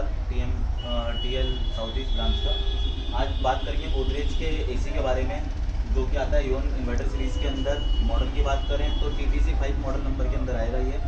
Agarwal TL south east branch का। आज बात करेंगे गोदरेज के एसी के बारे में, जो कि आता है योन इन्वर्टर सीरीज़ के अंदर। मॉडल की बात करें तो TTC 5 मॉडल नंबर के अंदर आएगा ये।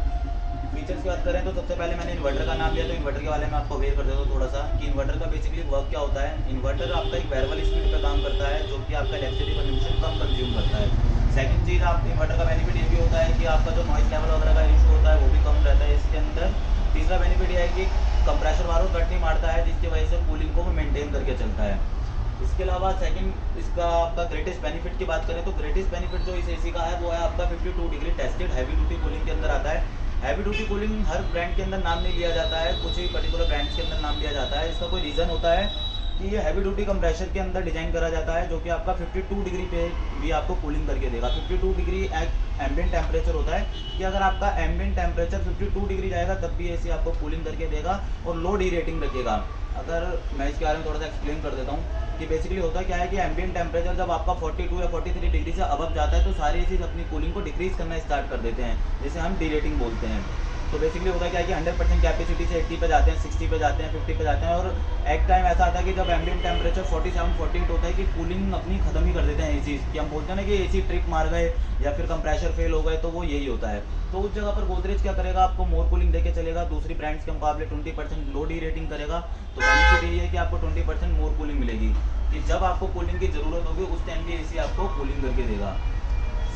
फीचर्स की बात करें तो सबसे पहले मैंने इन्वर्टर का नाम लिया, तो इन्वर्टर के बारे में आपको अवेयर कर देता हूँ थोड़ा सा कि इन्वर्टर का बेसिकली वर्क क्या होता है। इन्वर्टर आपका एक वेरिएबल स्पीड पर काम करता है, जो कि आपका इलेक्ट्रिसिटी कंजम्पशन कम कंज्यूम करता है। सेकंड चीज़, आप इन्वर्टर का बेनिफिट ये भी होता है कि आपका जो नॉइस लेवल वगैरह का इशू होता है वो भी कम रहता है इसके अंदर। तीसरा बेनिफिट ये है कि कंप्रेशर वालों कट नहीं मारता है, जिसकी वजह से कूलिंग को भी मेंटेन करके चलता है। इसके अलावा सेकंड इसका आपका ग्रेटेस्ट बेनिफिट की बात करें तो ग्रेटेस्ट बेनिफिट जो इस एसी का है वो है आपका 52 degree tested heavy duty cooling के अंदर आता है। हैवी ड्यूटी कूलिंग हर ब्रांड के अंदर नाम नहीं लिया जाता है, कुछ ही पर्टिकुलर ब्रांड्स के अंदर नाम लिया जाता है। इसका कोई रीज़न होता है कि ये हैवी ड्यूटी कंप्रेशर के अंदर डिजाइन करा जाता है, जो कि आपका 52 डिग्री पे भी आपको कूलिंग करके देगा। 52 डिग्री एक एम्बिएंट टेम्परेचर होता है कि अगर आपका एम्बिएंट टेम्परेचर 52 डिग्री जाएगा तब भी एसी आपको कूलिंग करके देगा और लो डी रेटिंग रखेगा। अगर मैं इसके बारे में थोड़ा सा एक्सप्लेन कर देता हूँ कि बेसिकली होता क्या है कि एम्बिएंट टेम्परेचर जब आपका 42 या 43 डिग्री से अबव जाता है तो सारे एसी अपनी कूलिंग को डिक्रीज करना स्टार्ट कर देते हैं, जिसे हम डी रेटिंग बोलते हैं। तो बेसिकली होता क्या है कि 100% कैपेसिटी से 80 पे जाते हैं, 60 पे जाते हैं, 50 पे जाते हैं, और एक टाइम ऐसा आता है कि जब एम्बिएंट टेम्परेचर 47-48 होता है कि कूलिंग अपनी खत्म ही कर देते हैं एसी कि हम बोलते हैं ना कि एसी ट्रिप मार गए या फिर कंप्रेशर फेल हो गए, तो वो यही होता है। तो उस जगह पर गोदरेज क्या करेगा, आपको मोर कूलिंग देके चलेगा, दूसरी ब्रांड्स के मुकाबले 20% लो डी रेटिंग करेगा। तो बेनिफिट यही है कि आपको 20% मोर कूलिंग मिलेगी कि जब आपको कूलिंग की ज़रूरत होगी उस टाइम भी एसी आपको कूलिंग करके देगा।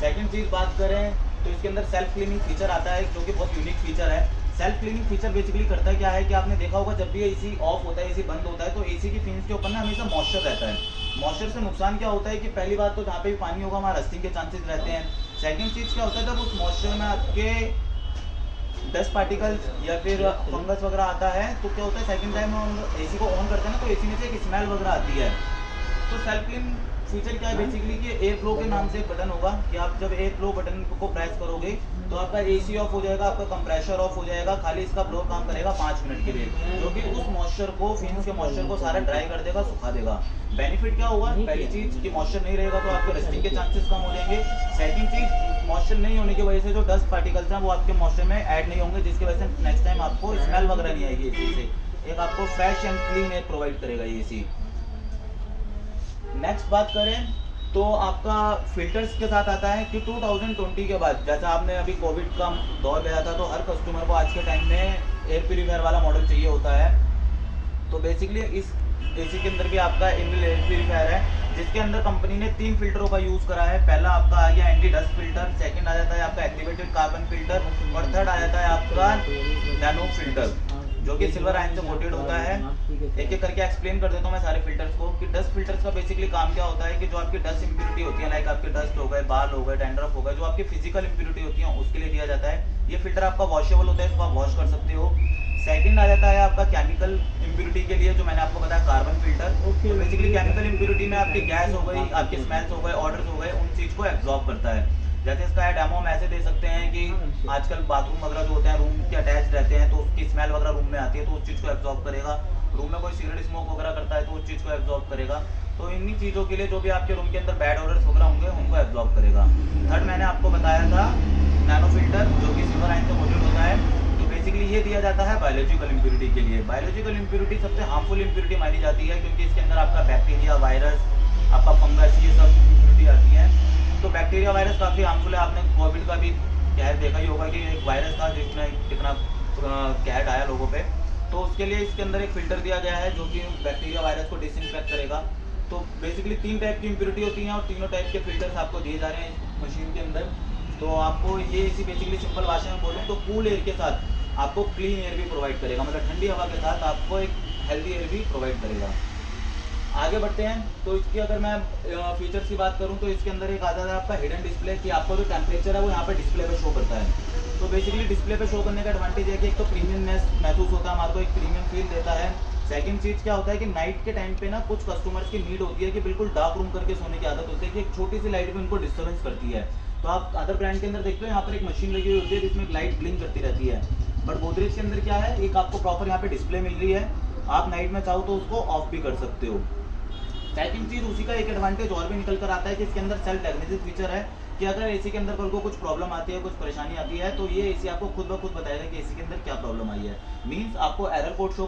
सेकंड चीज़ बात करें तो इसके अंदर सेल्फ क्लीनिंग फीचर आता है, जो कि बहुत यूनिक फीचर है। सेल्फ क्लीनिंग फीचर बेसिकली करता है क्या है कि आपने देखा होगा जब भी एसी ऑफ होता है, एसी बंद होता है, तो एसी की फिन्स के ऊपर ना हमेशा मॉइस्चर रहता है। मॉइस्चर से नुकसान क्या होता है कि पहली बात तो जहाँ पे भी पानी होगा वहाँ रस्टिंग के चांसेस रहते हैं। सेकंड चीज़ क्या होता है, जब उस मॉइस्चर में आपके डस्ट पार्टिकल्स या फिर फंगस वगैरह आता है तो क्या होता है, सेकंड टाइम हम एसी को ऑन करते हैं ना तो एसी में से एक स्मेल वगैरह आती है। तो सेल्फ क्लीन फीचर क्या है बेसिकली कि एयर फ्लो के नाम से एक बटन होगा कि आप जब एयर फ्लो बटन को प्रेस करोगे तो आपका एसी ऑफ हो जाएगा, आपका कंप्रेशर ऑफ हो जाएगा। खाली इसका ब्लोअर काम करेगा 5 मिनट के लिए, जो कि उस मॉइस्चर को, फिन्स के मॉइस्चर को सारा ड्राई कर देगा, सुखा देगा। बेनिफिट क्या होगा, पहली चीज कि मॉइस्चर नहीं रहेगा तो आपके रस्टिंग के चांसेस कम हो जाएंगे। सेकंड चीज, मॉइस्चर नहीं होने की वजह से जो डस्ट पार्टिकल्स हैं वो आपके मॉइस्चर में ऐड नहीं होंगे, जिसकी वजह से नेक्स्ट टाइम आपको स्मेल वगैरह नहीं आएगी एसी से। एक आपको fresh and clean air provide करेगा ये एसी। नेक्स्ट बात करें तो आपका फिल्टर्स के साथ आता है कि 2020 के बाद, जैसा आपने अभी कोविड का दौर गया था तो हर कस्टमर को आज के टाइम में एयर प्यूरीफायर वाला मॉडल चाहिए होता है। तो बेसिकली इस एसी के अंदर भी आपका इनबिल्ट एयर प्यूरीफायर है, जिसके अंदर कंपनी ने 3 फिल्टरों का यूज़ करा है। पहला आपका आ गया एंटी डस्ट फिल्टर, सेकंड आ जाता है आपका एक्टिवेटेड कार्बन फिल्टर, और थर्ड आ जाता है आपका नैनो फिल्टर, जो कि सिल्वर आयन से कोटेड होता है। एक एक करके एक्सप्लेन कर देता हूँ मैं सारे फिल्टर्स को कि डस्ट फिल्टर्स का बेसिकली काम क्या होता है कि जो आपकी डस्ट इंप्यूरिटी होती है, लाइक आपके डस्ट हो गए, बाल हो गए, डैंड्रफ हो गए, जो आपकी फिजिकल इंप्यूरिटी होती है उसके लिए दिया जाता है। ये फिल्टर आपका वॉशेबल होता है, इसको आप वॉश कर सकते हो। सेकंड आ जाता है आपका केमिकल इंप्यूरिटी के लिए, जो मैंने आपको बताया कार्बन फिल्टर। तो बेसिकली केमिकल इंप्यूरिटी में आपकी गैस हो गई, आपके स्मेल्स हो गए, ऑर्डर्स हो गए, उन चीज़ को एब्जॉर्ब करता है। जैसे इसका डेमो हम ऐसे दे सकते हैं कि आजकल बाथरूम वगैरह जो होते हैं रूम के अटैच रहते हैं, तो उसकी स्मेल वगैरह रूम में आती है तो उस चीज़ को एब्जॉर्ब करेगा। रूम में कोई सिगरेट स्मोक वगैरह करता है तो उस चीज़ को एब्जॉर्ब करेगा। तो इन्हीं चीज़ों के लिए जो भी आपके रूम के अंदर बैड ऑर्डर्स वगैरह होंगे उनको एब्जॉर्ब करेगा। थर्ड मैंने आपको बताया था नैनो फिल्टर, जो कि सिल्वर आयन से मौजूद होता है। तो बेसिकली ये दिया जाता है बायोलॉजिकल इंप्यूरिटी के लिए। बायोलॉजिकल इंप्यूरिटी सबसे हार्मफुल इंप्यूरिटी मानी जाती है, क्योंकि इसके अंदर आपका बैक्टीरिया, वायरस, आपका फंगस, ये सब इंप्यूरिटी आती है। तो बैक्टीरिया वायरस काफ़ी हार्मफुल है। आपने कोविड का भी कहर देखा ही होगा कि एक वायरस था जिसमें कितना कहर आया लोगों पे। तो उसके लिए इसके अंदर एक फ़िल्टर दिया गया है जो कि बैक्टीरिया वायरस को डिसइंफेक्ट करेगा। तो बेसिकली 3 टाइप की इंप्यूरिटी होती हैं और तीनों टाइप के फिल्टर्स आपको दिए जा रहे हैं इस मशीन के अंदर। तो आपको ये इसी बेसिकली सिंपल भाषा में बोलूँ तो कूल एयर के साथ आपको क्लीन एयर भी प्रोवाइड करेगा, मतलब ठंडी हवा के साथ आपको एक हेल्दी एयर भी प्रोवाइड करेगा। आगे बढ़ते हैं तो इसकी अगर मैं फीचर्स की बात करूं तो इसके अंदर एक आता है आपका हिडन डिस्प्ले कि आपको जो टेम्परेचर है वो यहाँ पे डिस्प्ले पे शो करता है। तो बेसिकली डिस्प्ले पे शो करने का एडवांटेज है कि एक तो प्रीमियमनेस महसूस होता है, हमारे को एक प्रीमियम फील देता है। सेकंड चीज़ क्या होता है कि नाइट के टाइम पे ना कुछ कस्टमर्स की नीड होती है कि बिल्कुल डार्क रूम करके सोने की आदत होती है कि एक छोटी सी लाइट भी उनको डिस्टर्बेंस करती है। तो आप अदर ब्रांड के अंदर देखते हो यहाँ पर एक मशीन लगी हुई होती है जिसमें लाइट ब्लिंक करती रहती है, बट गोदरेज के अंदर क्या है, एक आपको प्रॉपर यहाँ पे डिस्प्ले मिल रही है, आप नाइट में चाहो तो उसको ऑफ भी कर सकते हो। सेकंड चीज़ उसी का एक एडवांटेज और भी निकल कर आता है कि इसके अंदर सेल्फ डायग्नोसिस फीचर है कि अगर एसी के अंदर कल को कुछ प्रॉब्लम आती है, कुछ परेशानी आती है, तो ये एसी आपको खुद ब खुद बताएगा कि एसी के अंदर क्या प्रॉब्लम आई है। मींस आपको एरर कोड शो